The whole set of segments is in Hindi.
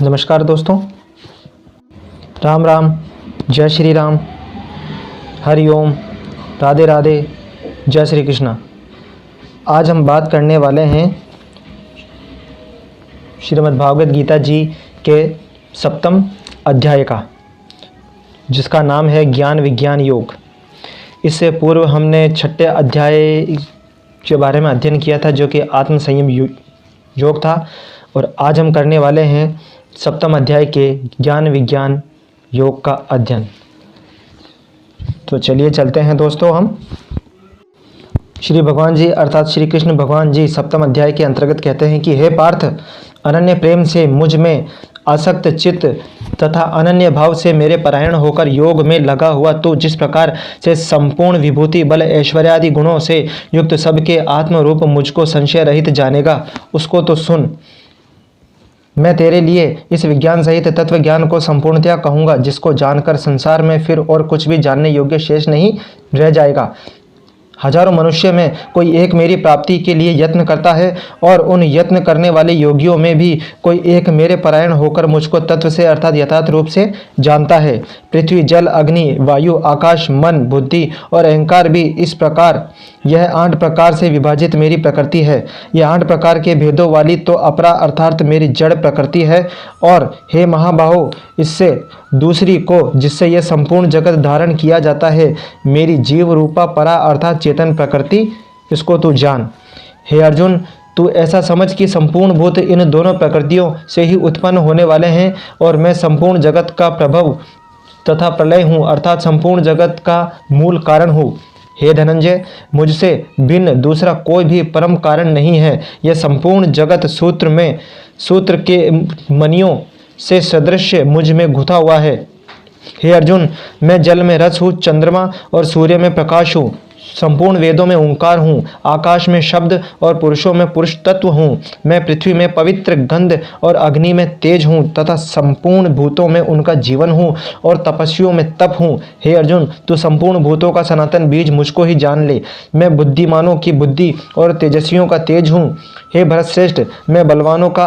नमस्कार दोस्तों, राम राम, जय श्री राम, हरि ओम, राधे राधे, जय श्री कृष्णा। आज हम बात करने वाले हैं श्रीमद् भागवत गीता जी के 7वें अध्याय का, जिसका नाम है ज्ञान विज्ञान योग। इससे पूर्व हमने 6ठे अध्याय के बारे में अध्ययन किया था, जो कि आत्म संयम योग था, और आज हम करने वाले हैं 7वें अध्याय के ज्ञान विज्ञान योग का अध्ययन। तो चलिए चलते हैं दोस्तों। हम श्री भगवान जी अर्थात श्री कृष्ण भगवान जी 7वें अध्याय के अंतर्गत कहते हैं कि हे पार्थ, अनन्य प्रेम से मुझ में आसक्त चित्त तथा अनन्य भाव से मेरे परायण होकर योग में लगा हुआ तो जिस प्रकार से संपूर्ण विभूति बल ऐश्वर्यादि गुणों से युक्त सबके आत्मरूप मुझको संशय रहित जानेगा, उसको तो सुन। मैं तेरे लिए इस विज्ञान सहित तत्व ज्ञान को संपूर्णतया कहूँगा, जिसको जानकर संसार में फिर और कुछ भी जानने योग्य शेष नहीं रह जाएगा। हजारों मनुष्य में कोई एक मेरी प्राप्ति के लिए यत्न करता है, और उन यत्न करने वाले योगियों में भी कोई एक मेरे परायण होकर मुझको तत्व से अर्थात यथार्थ रूप से जानता है। पृथ्वी, जल, अग्नि, वायु, आकाश, मन, बुद्धि और अहंकार भी इस प्रकार यह 8 प्रकार से विभाजित मेरी प्रकृति है। यह 8 प्रकार के भेदों वाली तो अपरा अर्थात मेरी जड़ प्रकृति है, और हे महाबाहो, इससे दूसरी को जिससे यह संपूर्ण जगत धारण किया जाता है, मेरी जीव रूपा परा अर्थात चेतन प्रकृति, इसको तू जान। हे अर्जुन, तू ऐसा समझ कि संपूर्ण भूत इन दोनों प्रकृतियों से ही उत्पन्न होने वाले हैं, और मैं संपूर्ण जगत का प्रभव तथा प्रलय हूँ अर्थात संपूर्ण जगत का मूल कारण हूँ। हे धनंजय, मुझसे भिन्न दूसरा कोई भी परम कारण नहीं है। यह संपूर्ण जगत सूत्र के मणियों से सदृश मुझ में घुसा हुआ है। हे अर्जुन, मैं जल में रस हूँ, चंद्रमा और सूर्य में प्रकाश हूँ, संपूर्ण वेदों में ओंकार हूँ, आकाश में शब्द और पुरुषों में पुरुष तत्व हूँ। मैं पृथ्वी में पवित्र गंध और अग्नि में तेज हूँ तथा संपूर्ण भूतों में उनका जीवन हूँ और तपस्वियों में तप हूँ। हे अर्जुन, तू संपूर्ण भूतों का सनातन बीज मुझको ही जान ले। मैं बुद्धिमानों की बुद्धि और तेजस्वियों का तेज हूँ। हे भरतश्रेष्ठ, मैं बलवानों का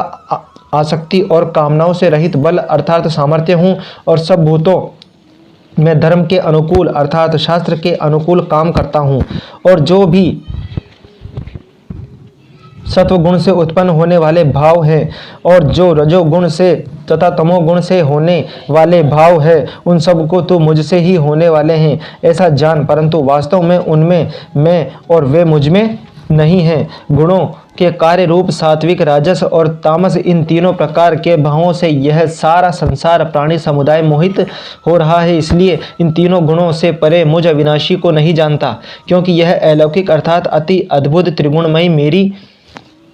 आसक्ति और कामनाओं से रहित बल अर्थात सामर्थ्य हूँ, और सब भूतों मैं धर्म के अनुकूल अर्थात शास्त्र के अनुकूल काम करता हूँ। और जो भी सत्वगुण से उत्पन्न होने वाले भाव हैं, और जो रजोगुण से तथा तमोगुण से होने वाले भाव है, उन सब को तो मुझसे ही होने वाले हैं, ऐसा जान। परंतु वास्तव में उनमें मैं और वे मुझ में नहीं हैं। गुणों के कार्य रूप सात्विक, राजस और तामस, इन तीनों प्रकार के भावों से यह सारा संसार प्राणी समुदाय मोहित हो रहा है। इसलिए इन तीनों गुणों से परे मुझ अविनाशी को नहीं जानता, क्योंकि यह अलौकिक अर्थात अति अद्भुत त्रिगुणमयी मेरी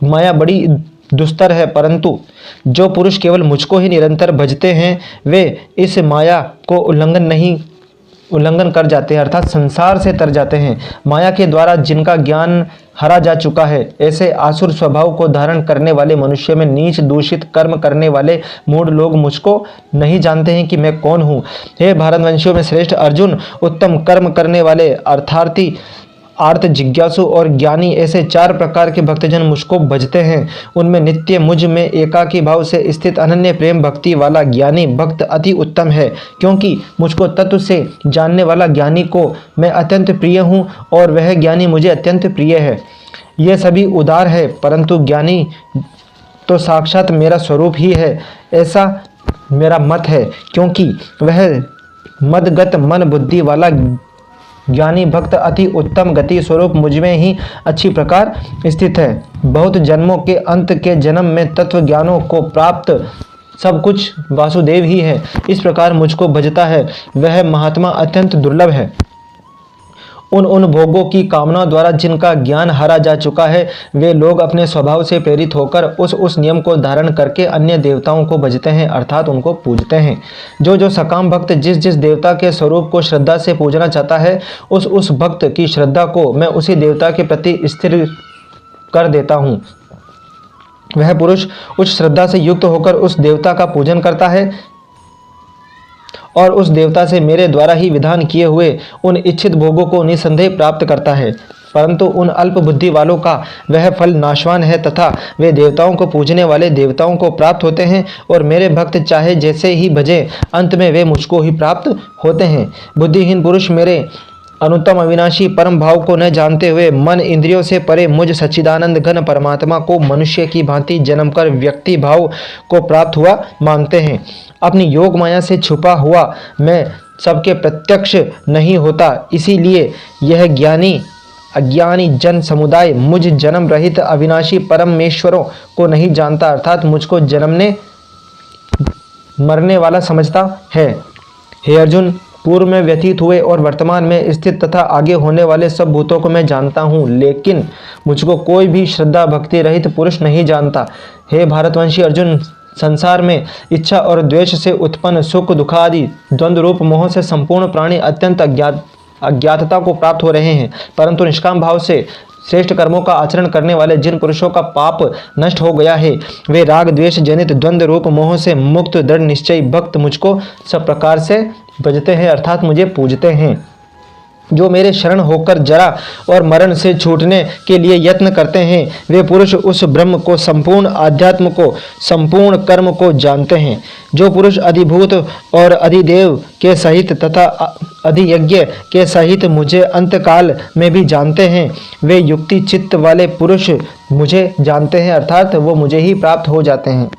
माया बड़ी दुस्तर है। परंतु जो पुरुष केवल मुझको ही निरंतर भजते हैं, वे इस माया को उल्लंघन कर जाते हैं अर्थात संसार से तर जाते हैं। माया के द्वारा जिनका ज्ञान हरा जा चुका है, ऐसे आसुर स्वभाव को धारण करने वाले मनुष्य में नीच दूषित कर्म करने वाले मूढ़ लोग मुझको नहीं जानते हैं कि मैं कौन हूँ। हे भारतवंशियों में श्रेष्ठ अर्जुन, उत्तम कर्म करने वाले अर्थार्थी, आर्त, जिज्ञासु और ज्ञानी, ऐसे 4 प्रकार के भक्तजन मुझको भजते हैं। उनमें नित्य मुझ में एकाकी भाव से स्थित अनन्य प्रेम भक्ति वाला ज्ञानी भक्त अति उत्तम है, क्योंकि मुझको तत्व से जानने वाला ज्ञानी को मैं अत्यंत प्रिय हूँ, और वह ज्ञानी मुझे अत्यंत प्रिय है। ये सभी उदार है, परंतु ज्ञानी तो साक्षात मेरा स्वरूप ही है, ऐसा मेरा मत है, क्योंकि वह मदगत मन बुद्धि वाला ज्ञानी भक्त अति उत्तम गति स्वरूप मुझ में ही अच्छी प्रकार स्थित है। बहुत जन्मों के अंत के जन्म में तत्व ज्ञानों को प्राप्त सब कुछ वासुदेव ही है। इस प्रकार मुझको भजता है, वह महात्मा अत्यंत दुर्लभ है। उन भोगों की कामना द्वारा जिनका ज्ञान हरा जा चुका है, वे लोग अपने स्वभाव से प्रेरित होकर उस नियम को धारण करके अन्य देवताओं को भजते हैं अर्थात उनको पूजते हैं। जो सकाम भक्त जिस देवता के स्वरूप को श्रद्धा से पूजना चाहता है, उस भक्त की श्रद्धा को मैं उसी देवता के प्रति स्थिर कर देता हूँ। वह पुरुष उस श्रद्धा से युक्त होकर उस देवता का पूजन करता है, और उस देवता से मेरे द्वारा ही विधान किए हुए उन इच्छित भोगों को निसंदेह प्राप्त करता है। परंतु उन अल्प बुद्धि वालों का वह फल नाशवान है तथा वे देवताओं को पूजने वाले देवताओं को प्राप्त होते हैं और मेरे भक्त चाहे जैसे ही भजे अंत में वे मुझको ही प्राप्त होते हैं। बुद्धिहीन पुरुष मेरे अनुत्तम अविनाशी परम भाव को न जानते हुए मन इंद्रियों से परे मुझ सच्चिदानंद घन परमात्मा को मनुष्य की भांति जन्म कर व्यक्ति भाव को प्राप्त हुआ मानते हैं। अपनी योग माया से छुपा हुआ मैं सबके प्रत्यक्ष नहीं होता, इसीलिए यह अज्ञानी जन समुदाय मुझ जन्म रहित अविनाशी परमेश्वरों को नहीं जानता, अर्थात मुझको जन्मने मरने वाला समझता है। हे अर्जुन, पूर्व में व्यतीत हुए और वर्तमान में स्थित तथा आगे होने वाले सब भूतों को मैं जानता हूँ, लेकिन मुझको कोई भी श्रद्धा भक्ति रहित पुरुष नहीं जानता। हे भारतवंशी अर्जुन, संसार में इच्छा और द्वेष से उत्पन्न सुख दुखादि द्वंद्व रूप मोह से संपूर्ण प्राणी अत्यंत अज्ञातता को प्राप्त हो रहे हैं, परंतु निष्काम भाव से श्रेष्ठ कर्मों का आचरण करने वाले जिन पुरुषों का पाप नष्ट हो गया है, वे राग द्वेष जनित द्वंद्व रूप मोह से मुक्त दृढ़ निश्चयी भक्त मुझको सब प्रकार से भजते हैं, अर्थात मुझे पूजते हैं। जो मेरे शरण होकर जरा और मरण से छूटने के लिए यत्न करते हैं, वे पुरुष उस ब्रह्म को, संपूर्ण आध्यात्म को, संपूर्ण कर्म को जानते हैं। जो पुरुष अधिभूत और अधिदेव के सहित तथा अधियज्ञ के सहित मुझे अंतकाल में भी जानते हैं, वे युक्ति चित्त वाले पुरुष मुझे जानते हैं, अर्थात वो मुझे ही प्राप्त हो जाते हैं।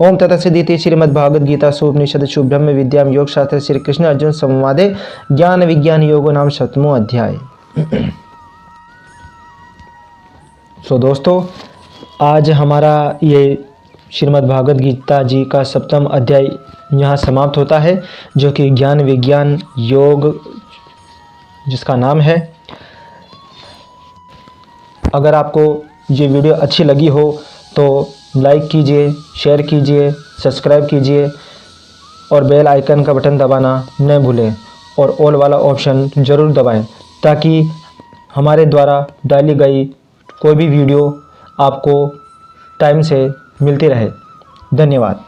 ओम तत्सदिति। श्रीमद्भागवत गीता सुपनिषद ब्रह्म विद्याम योग शास्त्र श्री कृष्ण अर्जुन संवादे ज्ञान विज्ञान योगो नाम 7वां अध्याय। सो दोस्तों, आज हमारा ये श्रीमद्भागवत गीता जी का 7वां अध्याय यहाँ समाप्त होता है, जो कि ज्ञान विज्ञान योग जिसका नाम है। अगर आपको ये वीडियो अच्छी लगी हो तो लाइक कीजिए, शेयर कीजिए, सब्सक्राइब कीजिए और बेल आइकन का बटन दबाना न भूलें और ऑल वाला ऑप्शन ज़रूर दबाएं, ताकि हमारे द्वारा डाली गई कोई भी वीडियो आपको टाइम से मिलती रहे। धन्यवाद।